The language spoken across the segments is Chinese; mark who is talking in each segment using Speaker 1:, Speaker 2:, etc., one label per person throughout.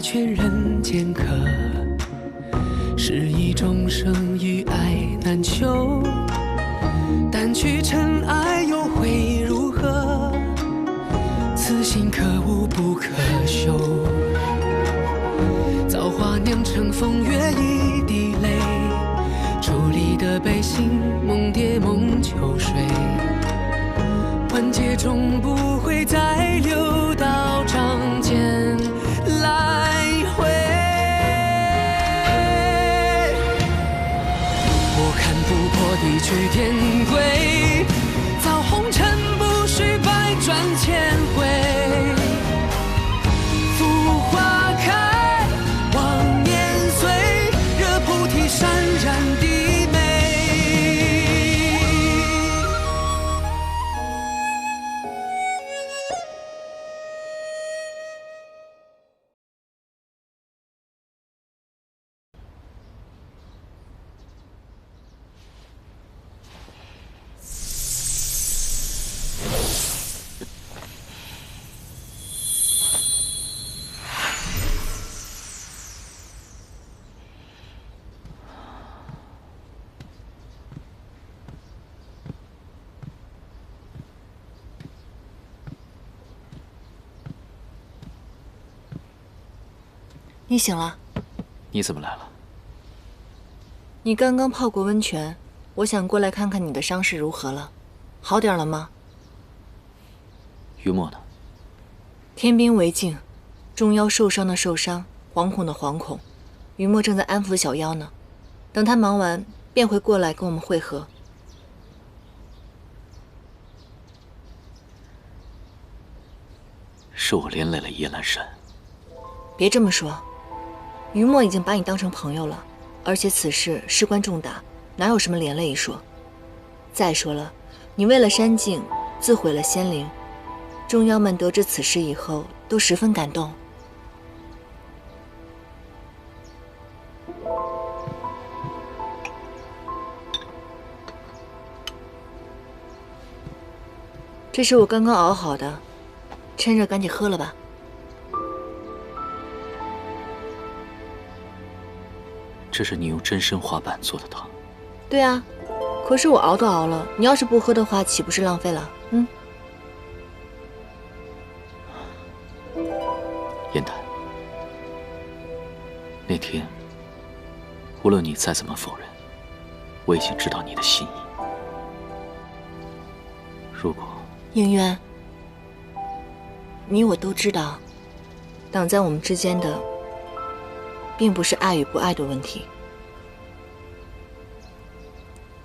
Speaker 1: 劝人间客，是以众生与爱难求。但去尘埃又会如何？此心可悟不可修。造化酿成风月一滴泪，伫立的悲心梦蝶梦秋水。万劫终不会再流到掌间来回。我看不破地去天归，造红尘不须百转千回。浮花开，望年岁，惹菩提潸然低眉。
Speaker 2: 你醒了？
Speaker 3: 你怎么来了？
Speaker 2: 你刚刚泡过温泉，我想过来看看你的伤势如何了，好点了吗？
Speaker 3: 于墨呢？
Speaker 2: 天兵为镜，众妖受伤的受伤，惶恐的惶恐，于墨正在安抚小妖呢，等他忙完便会过来跟我们会合。
Speaker 3: 是我连累了叶兰山。
Speaker 2: 别这么说，于墨已经把你当成朋友了，而且此事事关重大，哪有什么连累一说？再说了，你为了山境自毁了仙灵，众妖们得知此事以后都十分感动。这是我刚刚熬好的，趁热赶紧喝了吧。
Speaker 3: 这是你用真参花瓣做的汤。
Speaker 2: 对啊，可是我熬都熬了，你要是不喝的话，岂不是浪费了？
Speaker 3: 燕丹，那天无论你再怎么否认，我已经知道你的心意。如果
Speaker 2: 应渊，你我都知道，挡在我们之间的并不是爱与不爱的问题。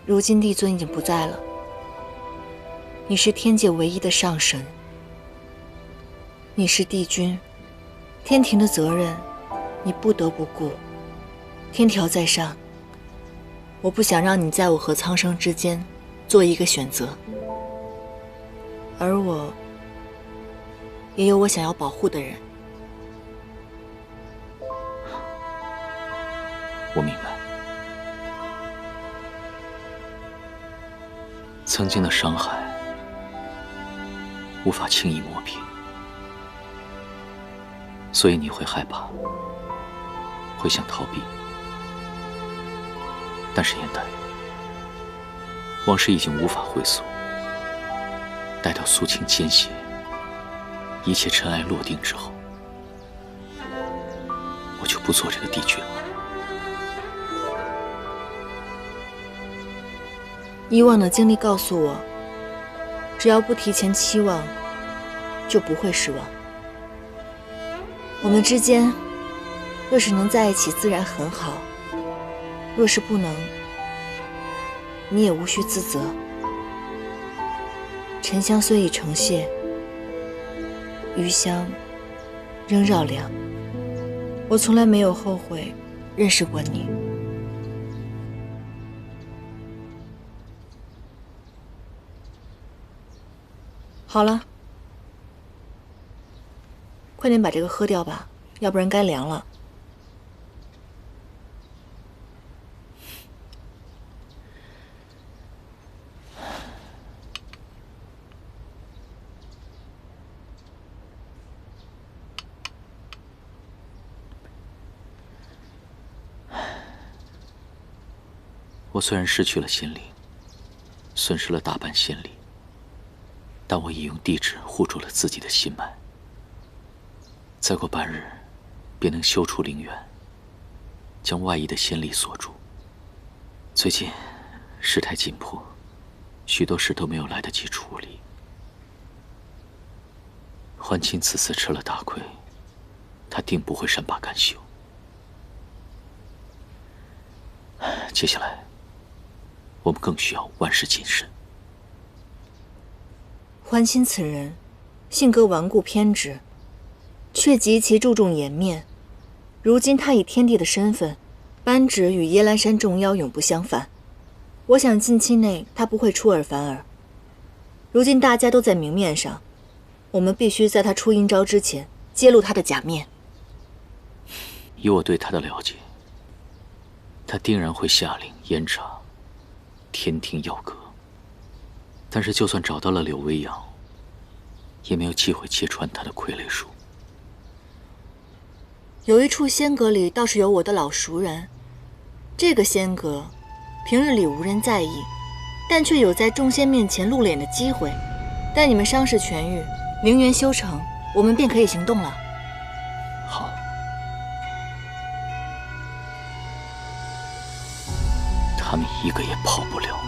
Speaker 2: 如今帝尊已经不在了，你是天界唯一的上神，你是帝君，天庭的责任你不得不顾。天条在上，我不想让你在我和苍生之间做一个选择，而我也有我想要保护的人。
Speaker 3: 我明白，曾经的伤害无法轻易磨平，所以你会害怕，会想逃避。但是燕丹，往事已经无法回溯，待到肃清奸邪，一切尘埃落定之后，我就不做这个帝君了。
Speaker 2: 以往的经历告诉我，只要不提前期望，就不会失望。我们之间若是能在一起自然很好，若是不能，你也无需自责。沉香虽已成谢，余香仍绕梁。我从来没有后悔认识过你。好了，快点把这个喝掉吧，要不然该凉了。
Speaker 3: 我虽然失去了仙灵，损失了大半仙力，但我已用地质护住了自己的心脉。再过半日，便能修出灵源，将外溢的仙力锁住。最近事态紧迫，许多事都没有来得及处理。桓清此次吃了大亏，他定不会善罢甘休。接下来，我们更需要万事谨慎。
Speaker 2: 桓清此人，性格顽固偏执，却极其注重颜面。如今他以天帝的身份，扳指与耶兰山众妖永不相犯。我想近期内他不会出尔反尔。如今大家都在明面上，我们必须在他出阴招之前揭露他的假面。
Speaker 3: 以我对他的了解，他定然会下令严查天庭要阁。但是就算找到了柳微阳，也没有机会揭穿他的傀儡术。
Speaker 2: 有一处仙阁里倒是有我的老熟人，这个仙阁平日里无人在意，但却有在众仙面前露脸的机会。待你们伤势痊愈，灵元修成，我们便可以行动了。
Speaker 3: 好。他们一个也跑不了。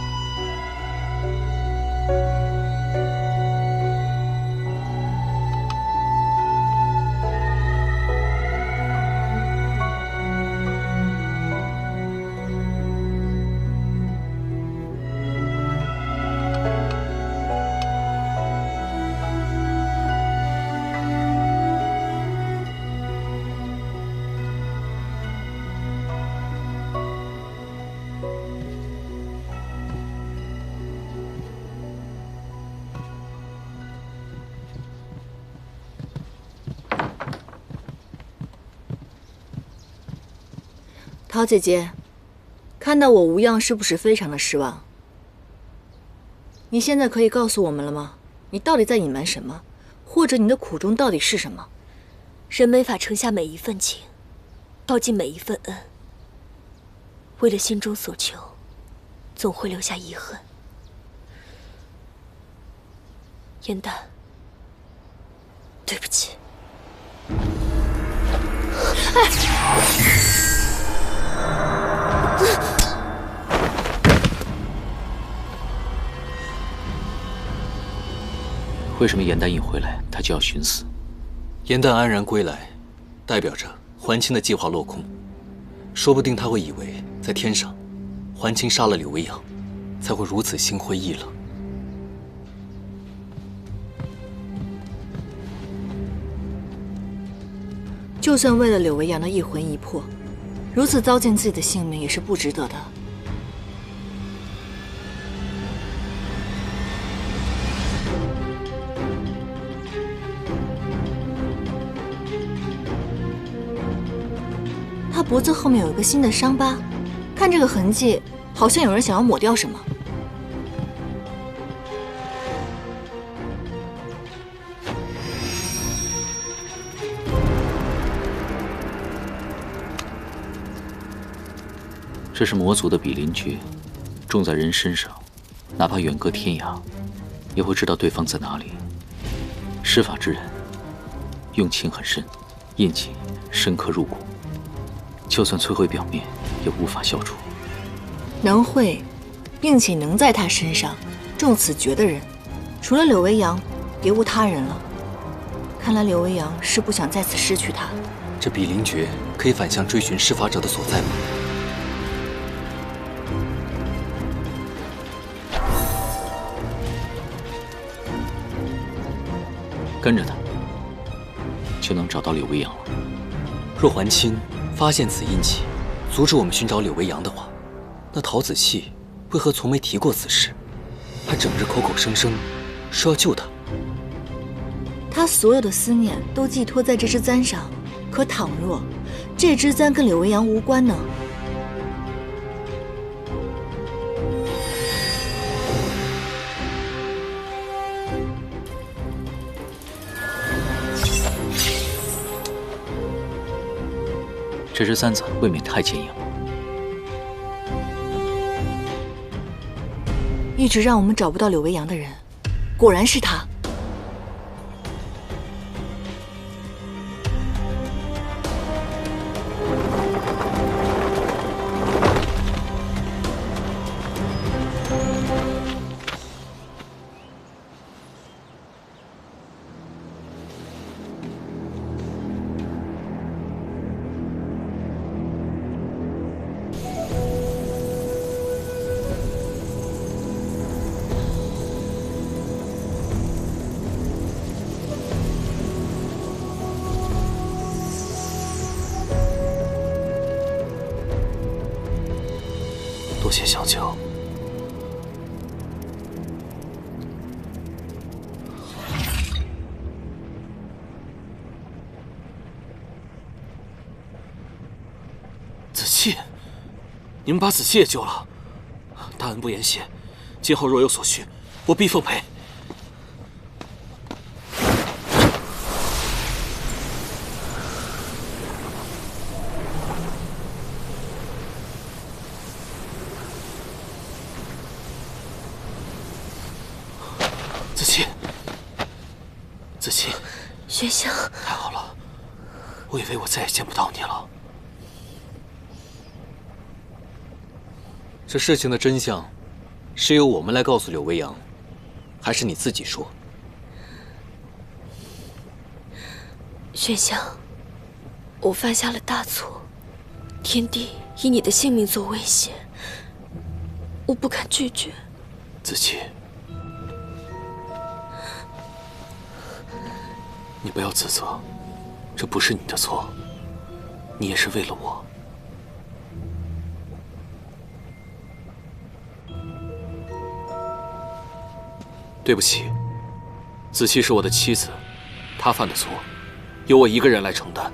Speaker 2: 桃姐姐，看到我无恙是不是非常的失望？你现在可以告诉我们了吗？你到底在隐瞒什么？或者你的苦衷到底是什么？
Speaker 4: 人没法承下每一份情，报尽每一份恩。为了心中所求，总会留下遗恨。颜淡，对不起。
Speaker 3: 为什么颜淡一回来，他就要寻死？
Speaker 5: 颜淡安然归来，代表着桓清的计划落空。说不定他会以为在天上，桓清杀了柳微阳，才会如此心灰意冷。
Speaker 2: 就算为了柳微阳的一魂一魄，如此糟践自己的性命也是不值得的。他脖子后面有一个新的伤疤，看这个痕迹，好像有人想要抹掉什么。
Speaker 3: 这是魔族的比邻诀，种在人身上，哪怕远隔天涯，也会知道对方在哪里。施法之人用情很深，印记深刻入骨，就算摧毁表面，也无法消除。
Speaker 2: 能会，并且能在他身上中此诀的人，除了柳微阳，别无他人了。看来柳微阳是不想再次失去他。
Speaker 5: 这比邻诀可以反向追寻施法者的所在吗？
Speaker 3: 跟着他，就能找到柳微阳了。
Speaker 5: 若桓清发现此印记，阻止我们寻找柳微阳的话，那陶子细为何从没提过此事，还整日口口声声说要救他？
Speaker 2: 他所有的思念都寄托在这支簪上，可倘若这支簪跟柳微阳无关呢？
Speaker 3: 这支簪子未免太坚硬了。
Speaker 2: 一直让我们找不到柳微阳的人，果然是他。
Speaker 5: 多谢相救。
Speaker 6: 子期，你们把子期也救了，大恩不言谢。今后若有所需，我必奉陪。子期，子期，
Speaker 4: 轩香，
Speaker 6: 太好了，我以为我再也见不到你了。
Speaker 5: 这事情的真相，是由我们来告诉柳微阳，还是你自己说？
Speaker 4: 轩香，我犯下了大错，天帝以你的性命做威胁，我不敢拒绝。
Speaker 6: 子期，你不要自责，这不是你的错，你也是为了我。对不起，子期是我的妻子，她犯的错，由我一个人来承担。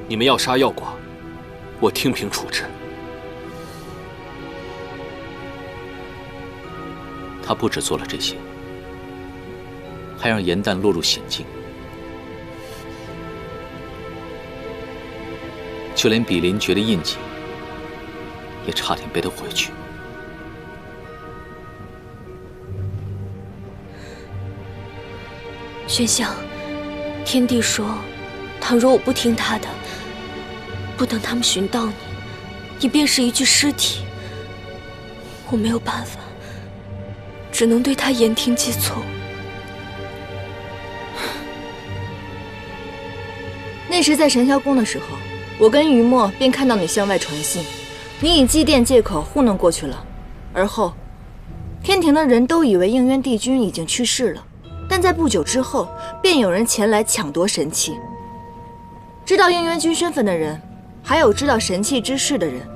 Speaker 6: 你们要杀要剐，我听凭处置。
Speaker 3: 他不止做了这些，还让严旦落入险境，就连比邻诀的印记，也差点被他毁去。
Speaker 4: 轩香，天帝说，倘若我不听他的，不等他们寻到你，你便是一具尸体。我没有办法，只能对他言听计从。
Speaker 2: 那时在神霄宫的时候，我跟于墨便看到你向外传信，你以祭奠借口糊弄过去了。而后，天庭的人都以为应渊帝君已经去世了。但在不久之后，便有人前来抢夺神器。知道应渊君身份的人，还有知道神器之事的人，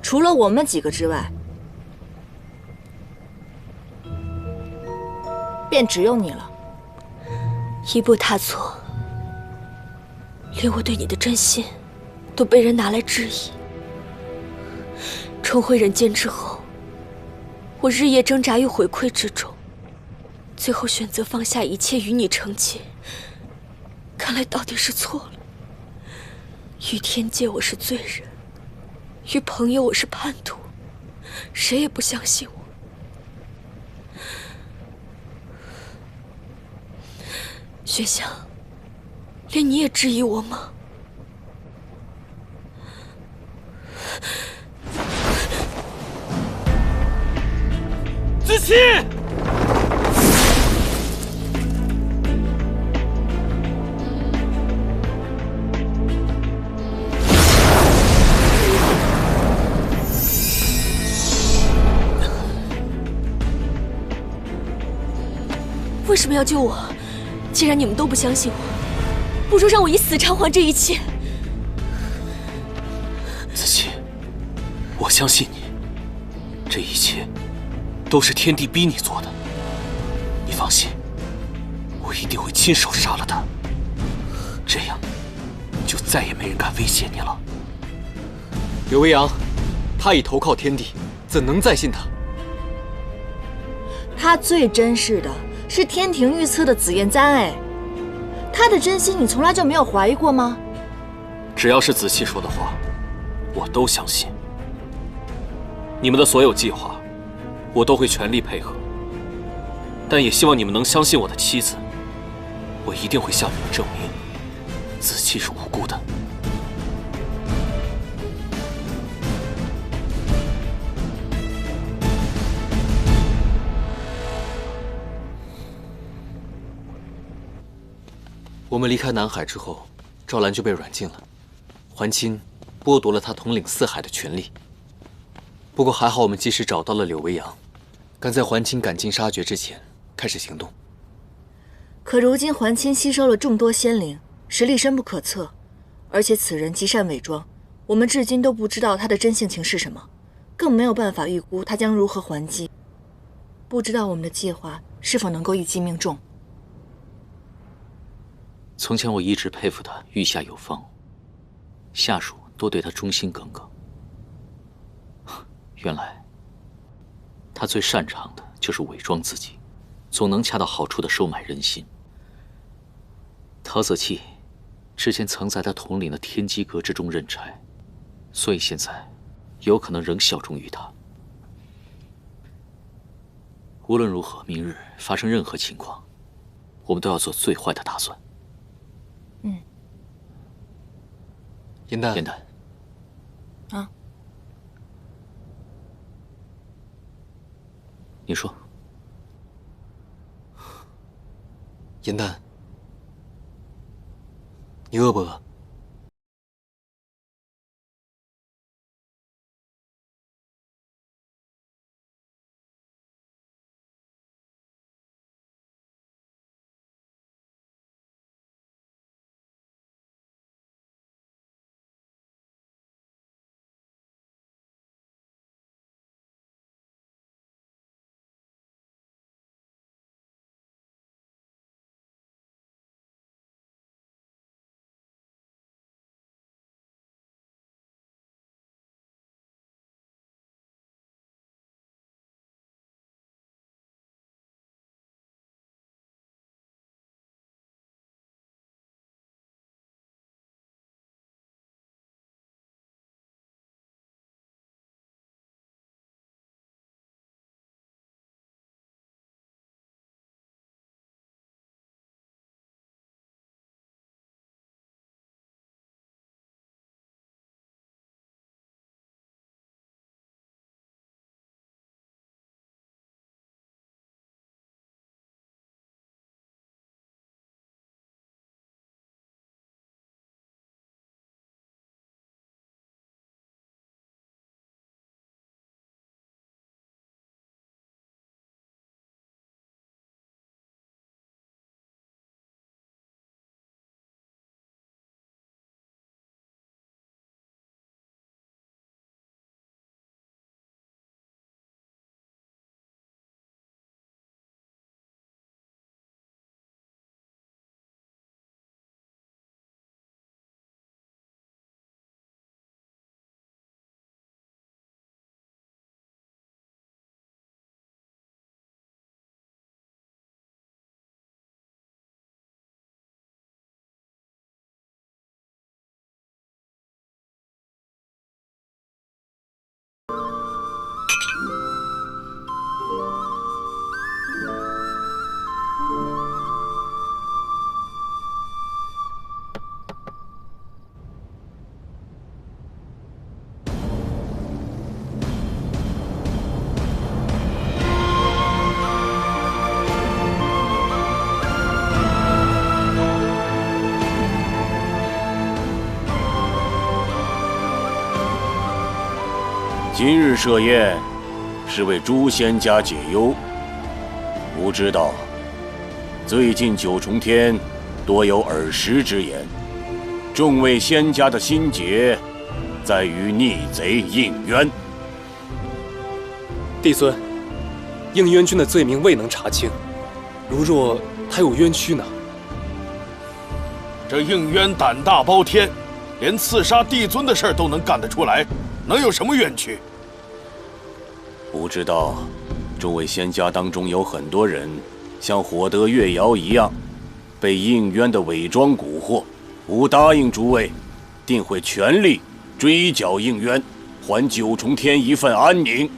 Speaker 2: 除了我们几个之外，便只有你了。
Speaker 4: 一步踏错，连我对你的真心都被人拿来质疑。重回人间之后，我日夜挣扎于回馈之中，最后选择放下一切与你成亲，看来到底是错了。于天界我是罪人，于朋友我是叛徒，谁也不相信我。轩香，连你也质疑我吗？
Speaker 6: 子期！
Speaker 4: 为什么要救我？既然你们都不相信我，不如让我以死偿还这一切。
Speaker 6: 子期，我相信你，这一切都是天帝逼你做的。你放心，我一定会亲手杀了他，这样就再也没人敢威胁你了。
Speaker 5: 柳微阳，他已投靠天帝，怎能再信他？
Speaker 2: 他最珍视的是天庭御赐的紫燕簪，哎，他的真心你从来就没有怀疑过吗？
Speaker 6: 只要是子期说的话，我都相信。你们的所有计划，我都会全力配合。但也希望你们能相信我的妻子，我一定会向你们证明，子期是无辜的。
Speaker 5: 我们离开南海之后，赵兰就被软禁了，桓钦剥夺了他统领四海的权利。不过还好，我们及时找到了柳维扬，赶在桓钦赶尽杀绝之前开始行动。
Speaker 2: 可如今桓钦吸收了众多仙灵，实力深不可测，而且此人极善伪装，我们至今都不知道他的真性情是什么，更没有办法预估他将如何还击。不知道我们的计划是否能够一击命中。
Speaker 3: 从前我一直佩服他御下有方，下属都对他忠心耿耿。原来他最擅长的就是伪装自己，总能恰到好处地收买人心。陶子气之前曾在他统领的天机阁之中任差，所以现在有可能仍效忠于他。无论如何，明日发生任何情况，我们都要做最坏的打算。
Speaker 5: 严丹，
Speaker 3: 严丹，
Speaker 2: 啊，
Speaker 3: 你说。
Speaker 5: 严丹，你饿不饿？
Speaker 7: 今日设宴，是为诸仙家解忧。吾知道，最近九重天多有耳时之言，众位仙家的心结，在于逆贼应渊。
Speaker 6: 帝孙，应渊君的罪名未能查清，如若他有冤屈呢？
Speaker 8: 这应渊胆大包天，连刺杀帝尊的事儿都能干得出来，能有什么冤屈？
Speaker 7: 吾知道，诸位仙家当中有很多人，像火德月瑶一样，被应渊的伪装蛊惑。吾答应诸位，定会全力追剿应渊，还九重天一份安宁。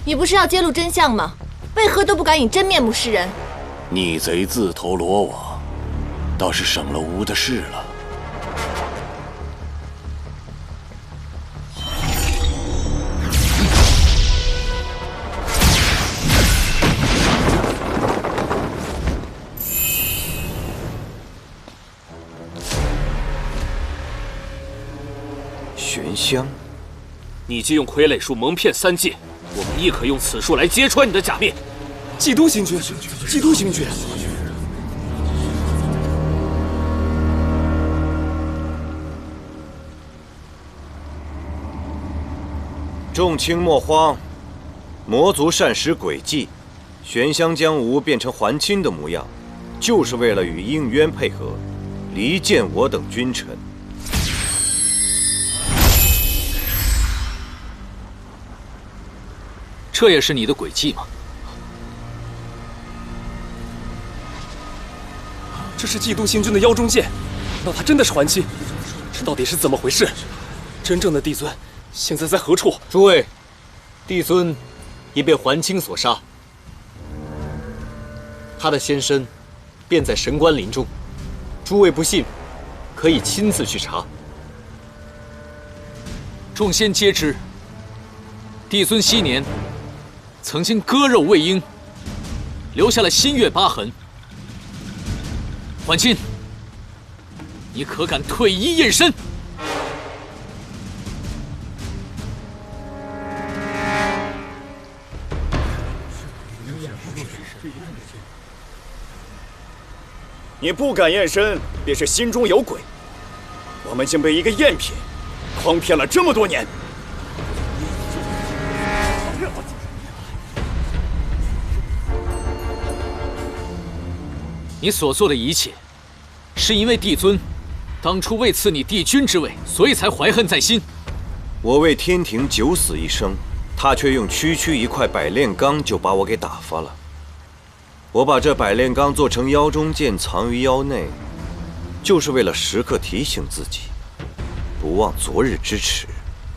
Speaker 2: 你不是要揭露真相吗？为何都不敢以真面目示人？
Speaker 7: 逆贼自投罗网，倒是省了吴的事了。
Speaker 9: 玄香，
Speaker 6: 你既用傀儡术蒙骗三界，我们亦可用此术来揭穿你的假面。
Speaker 10: 基督星君，基督星君。
Speaker 9: 众卿莫慌，魔族善使诡计，玄香将吾变成还清的模样，就是为了与应渊配合，离间我等君臣。
Speaker 3: 这也是你的诡计吗？
Speaker 10: 这是基督星君的腰中剑，难道他真的是还清？这到底是怎么回事？真正的帝尊现在在何处？
Speaker 5: 诸位，帝尊已被还清所杀，他的仙身便在神官林中。诸位不信，可以亲自去查。
Speaker 3: 众仙皆知，帝尊昔年曾经割肉喂鹰，留下了新月疤痕。还清，你可敢退一验身？
Speaker 11: 你不敢验身，便是心中有鬼。我们竟被一个赝品诓骗了这么多年。
Speaker 3: 你所做的一切，是因为帝尊当初未赐你帝君之位，所以才怀恨在心。
Speaker 9: 我为天庭九死一生，他却用区区一块百炼钢就把我给打发了。我把这百炼钢做成腰中剑，藏于腰内，就是为了时刻提醒自己，不忘昨日之耻。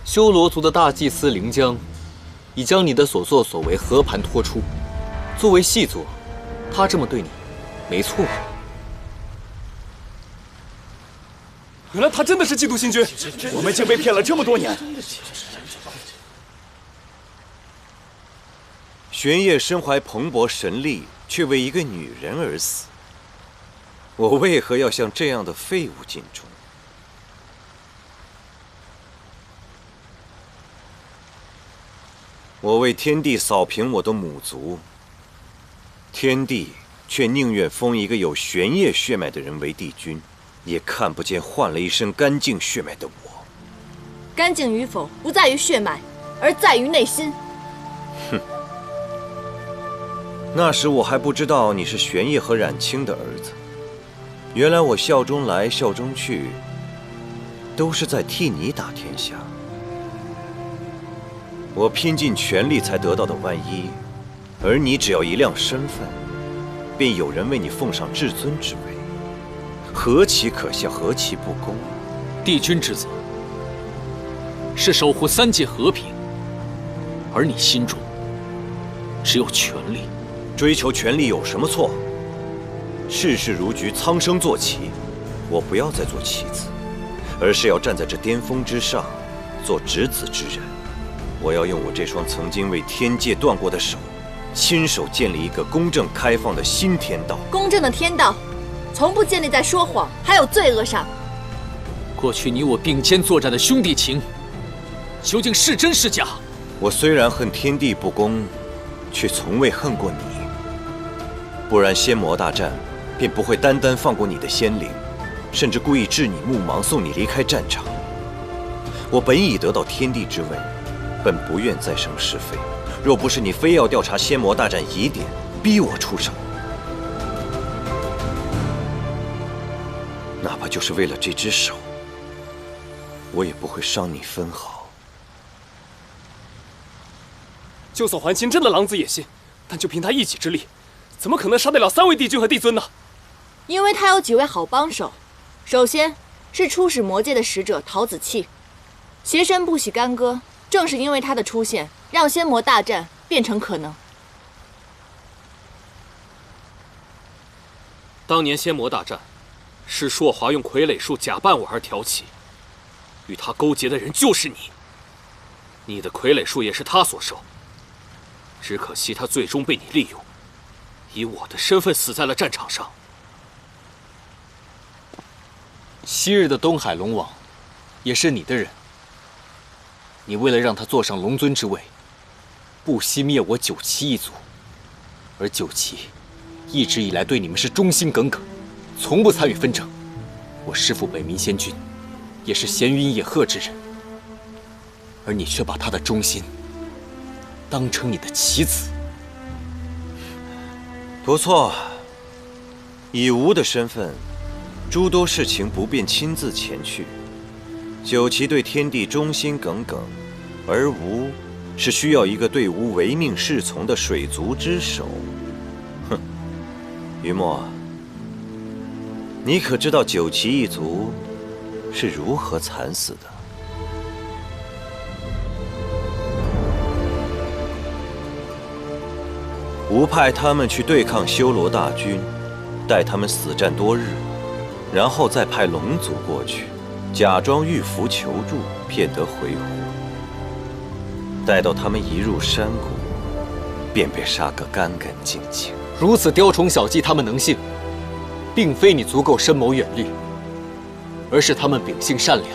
Speaker 5: 修罗族的大祭司灵江，已将你的所作所为和盘托出。作为细作，他这么对你，没错。
Speaker 10: 原来他真的是基督星君，
Speaker 11: 我们竟被骗了这么多年。
Speaker 9: 玄烨身怀蓬勃神力，却为一个女人而死。我为何要向这样的废物尽忠？我为天帝扫平我的母族，天帝却宁愿封一个有玄烨血脉的人为帝君，也看不见换了一身干净血脉的我。
Speaker 2: 干净与否不在于血脉，而在于内心。
Speaker 9: 哼。那时我还不知道你是玄烨和冉青的儿子，原来我笑中来笑中去，都是在替你打天下。我拼尽全力才得到的万一，而你只要一亮身份，便有人为你奉上至尊之位，何其可笑，何其不公！
Speaker 3: 帝君之责是守护三界和平，而你心中只有权力。
Speaker 9: 追求权力有什么错？世事如局，苍生坐骑，我不要再做棋子，而是要站在这巅峰之上，做执子之人。我要用我这双曾经为天界断过的手，亲手建立一个公正开放的新天道。
Speaker 2: 公正的天道，从不建立在说谎还有罪恶上。
Speaker 3: 过去你我并肩作战的兄弟情，究竟是真是假？
Speaker 9: 我虽然恨天地不公，却从未恨过你。不然仙魔大战便不会单单放过你的仙灵，甚至故意置你目盲，送你离开战场。我本已得到天地之位，本不愿再生是非。若不是你非要调查仙魔大战疑点，逼我出手，哪怕就是为了这只手，我也不会伤你分毫。
Speaker 10: 就算还清真的狼子野心，但就凭他一己之力，怎么可能杀得了3位帝君和帝尊呢？
Speaker 2: 因为他有几位好帮手，首先是出使魔界的使者陶子气，邪神不喜干戈，正是因为他的出现，让仙魔大战变成可能。
Speaker 10: 当年仙魔大战，是硕华用傀儡术假扮我而挑起，与他勾结的人就是你。你的傀儡术也是他所授，只可惜他最终被你利用，以我的身份死在了战场上。
Speaker 5: 昔日的东海龙王，也是你的人。你为了让他坐上龙尊之位，不惜灭我九岐一族，而九岐一直以来对你们是忠心耿耿，从不参与纷争。我师父北冥仙君，也是闲云野鹤之人，而你却把他的忠心当成你的棋子。
Speaker 9: 不错，以吾的身份，诸多事情不便亲自前去。九岐对天地忠心耿耿，而吾是需要一个对吾唯命是从的水族之首。哼，于墨，你可知道九岐一族是如何惨死的？吾派他们去对抗修罗大军，待他们死战多日，然后再派龙族过去，假装遇伏求助，骗得回鹘。待到他们移入山谷，便被杀个干干净净。
Speaker 5: 如此雕虫小技，他们能信，并非你足够深谋远虑，而是他们秉性善良，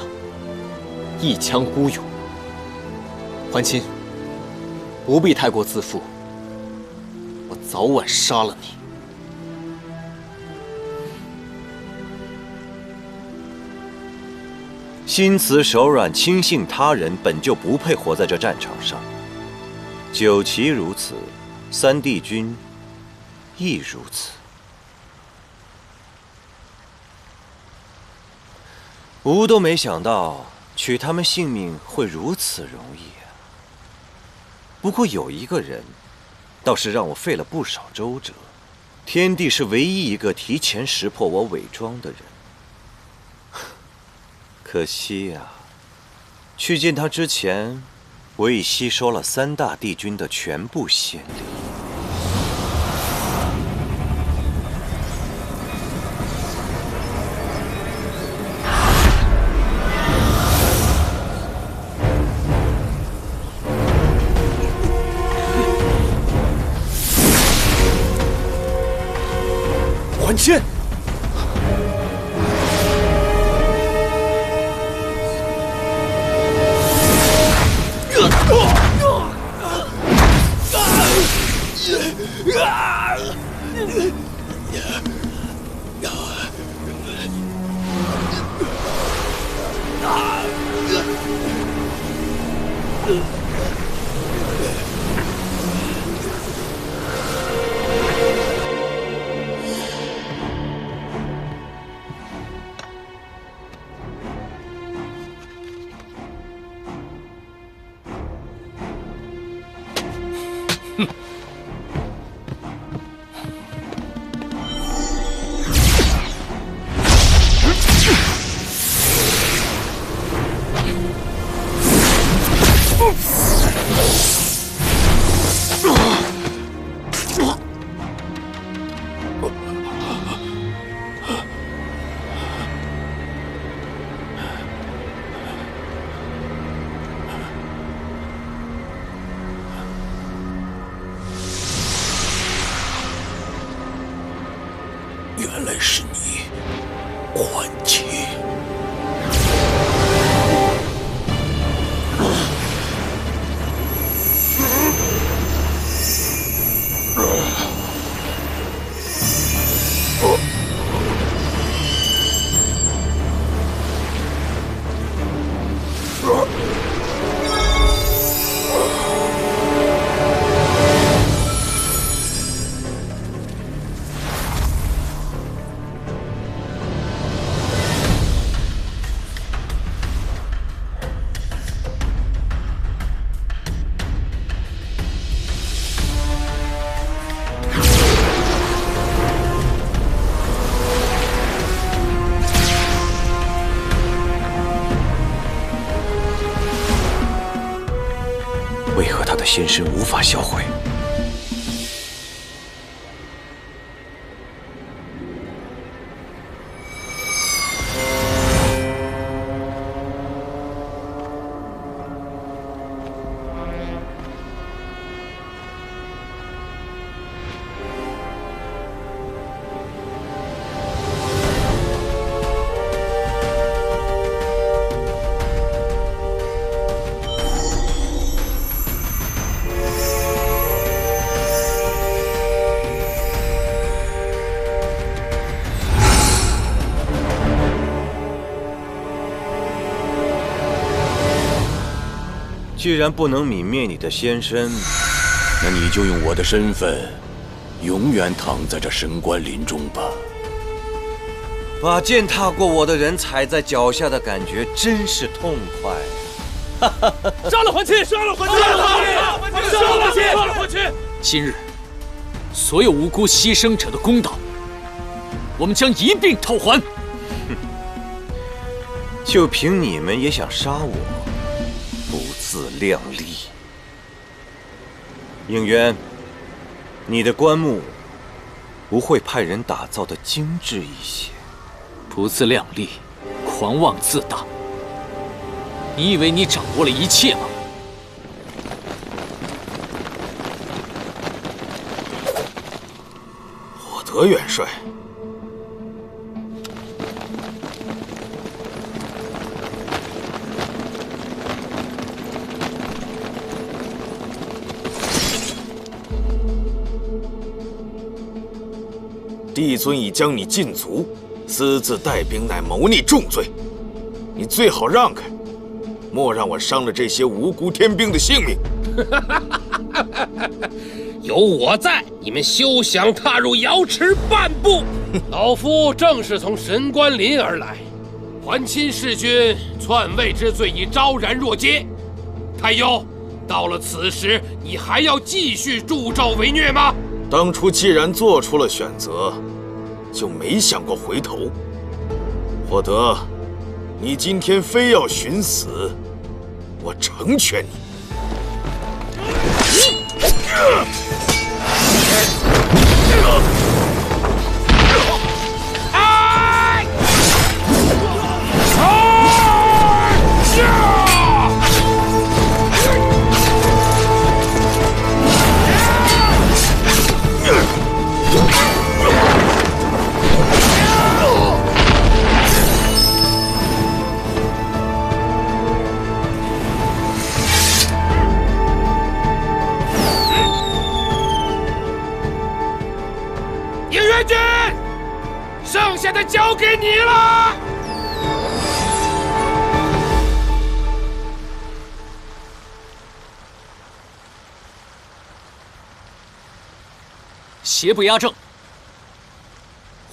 Speaker 5: 一腔孤勇。桓钦，不必太过自负，我早晚杀了你。
Speaker 9: 心慈手软、轻信他人，本就不配活在这战场上。九岐如此，三帝君亦如此。吾都没想到取他们性命会如此容易啊！不过有一个人，倒是让我费了不少周折。天帝是唯一一个提前识破我伪装的人。可惜呀，去见他之前，我已吸收了三大帝君的全部仙力。
Speaker 10: 桓钦。
Speaker 9: 为何他的仙身无法销毁？既然不能泯灭你的仙身，
Speaker 7: 那你就用我的身份，永远躺在这神官林中吧。
Speaker 9: 把践踏过我的人踩在脚下的感觉真是痛快。
Speaker 10: 杀了还亲！杀了还亲！杀了还亲！杀了还亲！杀了还亲！
Speaker 3: 今日，所有无辜牺牲者的公道，我们将一并讨还。
Speaker 9: 就凭你们也想杀我？不自量力！应渊，你的棺木不会派人打造的精致一些？
Speaker 3: 不自量力，狂妄自大。你以为你掌握了一切吗？
Speaker 8: 火德元帅，帝尊已将你禁足，私自带兵乃谋逆重罪，你最好让开，莫让我伤了这些无辜天兵的性命。
Speaker 12: 有我在，你们休想踏入瑶池半步。老夫正是从神官林而来，还亲弑君，篡位之罪已昭然若揭。太幽，到了此时，你还要继续助纣为虐吗？
Speaker 8: 当初既然做出了选择，就没想过回头。火德，你今天非要寻死，我成全你。
Speaker 12: 应元君，剩下的交给你了。
Speaker 3: 邪不压正，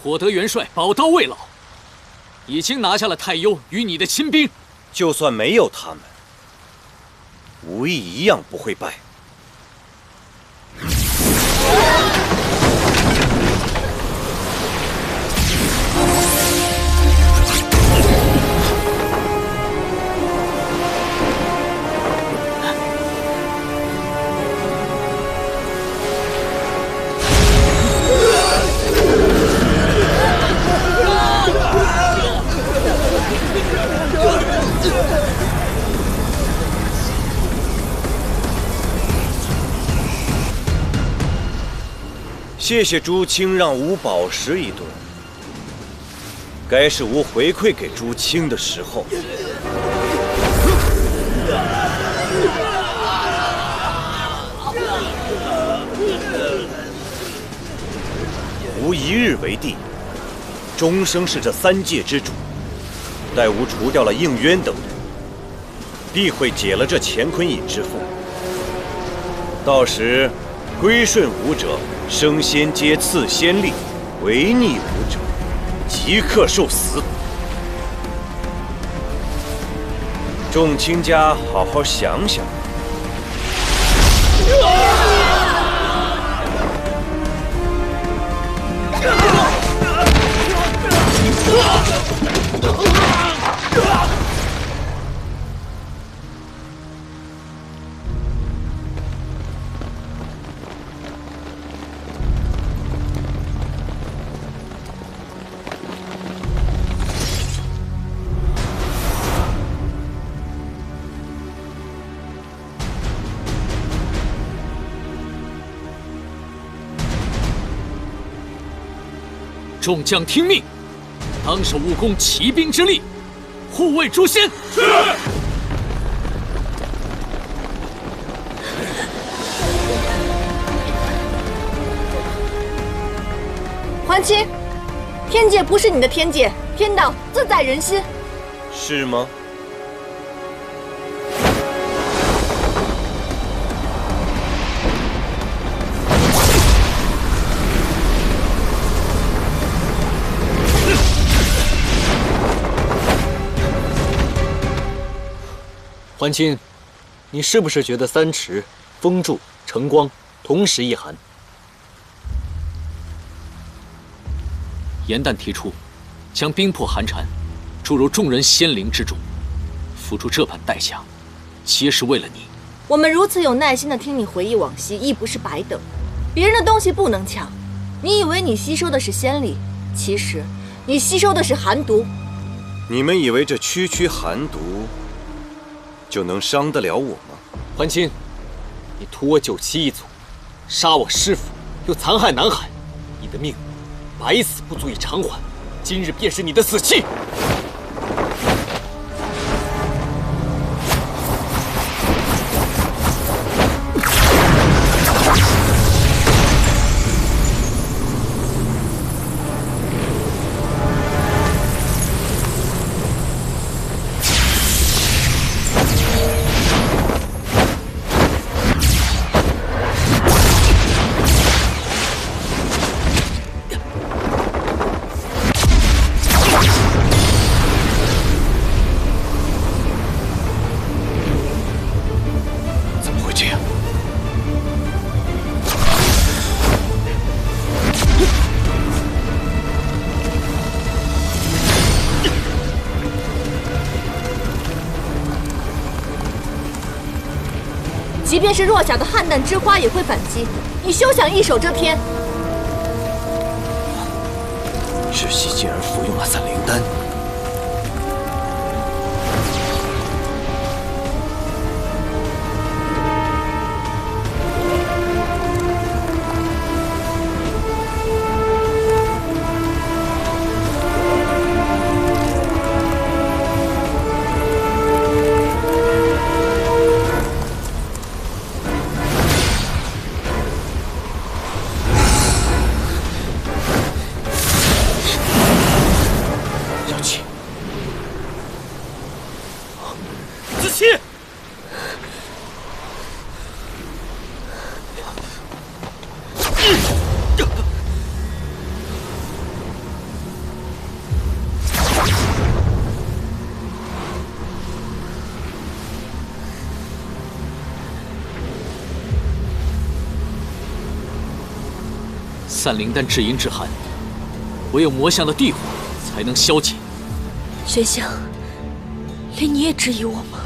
Speaker 3: 火德元帅宝刀未老，已经拿下了太幽与你的亲兵。
Speaker 9: 就算没有他们，无意一样不会败。谢谢朱清让吾饱食一顿，该是吾回馈给朱清的时候。吾一日为帝，终生是这三界之主。待吾除掉了应渊等人，必会解了这乾坤尹之缚。到时，归顺吾者，升仙阶赐仙力；违逆吾者，即刻受死。众卿家好好想想。
Speaker 3: 众将听命，当守武功齐兵之力，护卫诛仙。是。
Speaker 2: 桓清，天界不是你的天界，天道自在人心。
Speaker 9: 是吗？
Speaker 5: 桓清，你是不是觉得三池、风柱、晨光同时一寒？
Speaker 3: 严旦提出，将冰魄寒蝉注入众人仙灵之中，付出这般代价，皆是为了你。
Speaker 2: 我们如此有耐心地听你回忆往昔，亦不是白等。别人的东西不能抢，你以为你吸收的是仙力，其实你吸收的是寒毒。
Speaker 9: 你们以为这区区寒毒就能伤得了我吗？
Speaker 5: 桓清，你屠我九七一族，杀我师父，又残害南海，你的命百死不足以偿还，今日便是你的死期。
Speaker 2: 即便是弱小的汉淡之花也会反击，你休想一手遮天！
Speaker 9: 窒息竟然服用了散灵丹，
Speaker 3: 散灵丹至阴至寒，唯有魔像的地火才能消解。
Speaker 4: 玄香，连你也质疑我吗？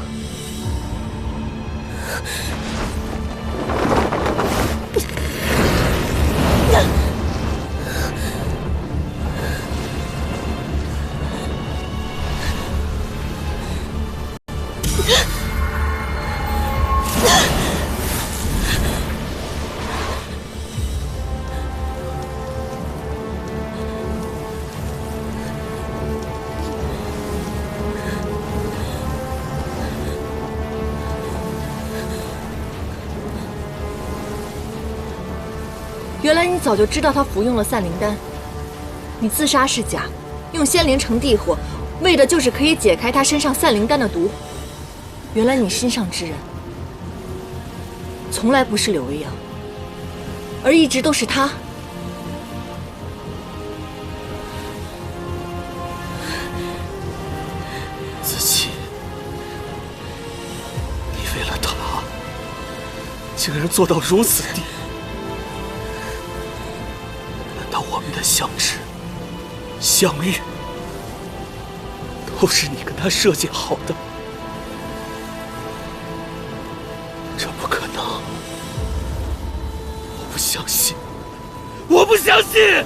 Speaker 2: 原来你早就知道他服用了散灵丹，你自杀是假，用仙灵成地火，为的就是可以解开他身上散灵丹的毒。原来你心上之人，从来不是柳微阳，而一直都是他。
Speaker 6: 子期，你为了他，竟然做到如此地步。我们的相知、相遇，都是你跟他设计好的，这不可能！我不相信，我不相信！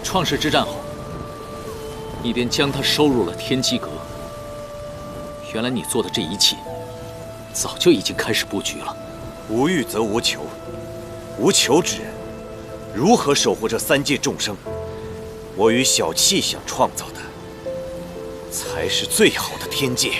Speaker 3: 创世之战后，你便将他收入了天机阁。原来你做的这一切，早就已经开始布局了。
Speaker 9: 无欲则无求，无求之人，如何守护这三界众生？我与小气想创造的，才是最好的天界。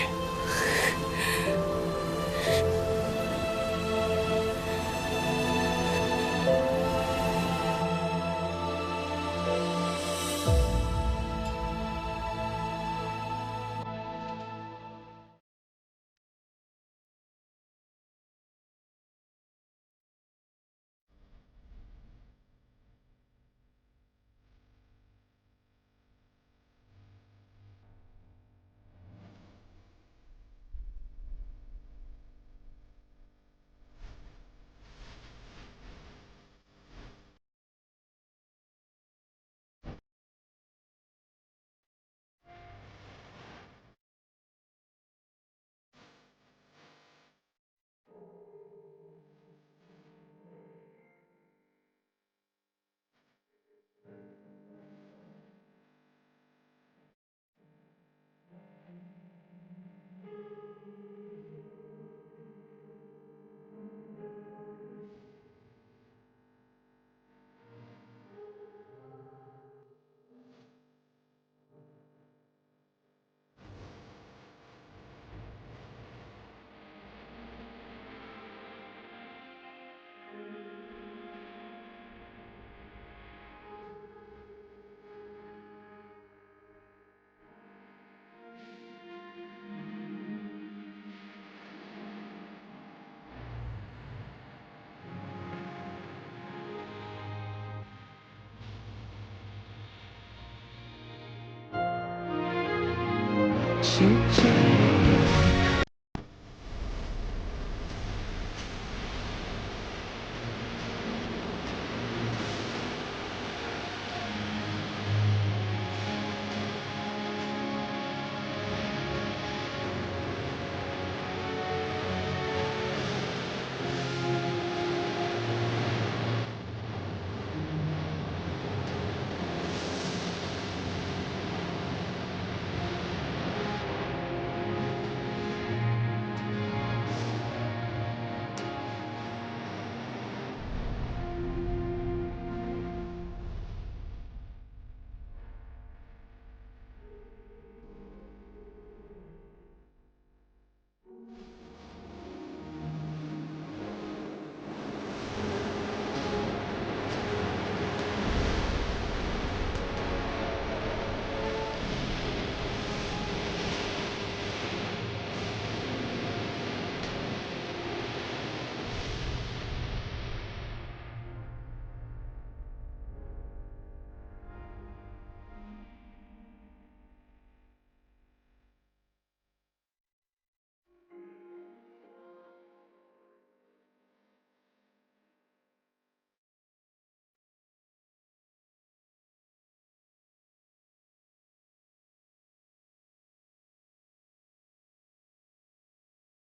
Speaker 1: 星星。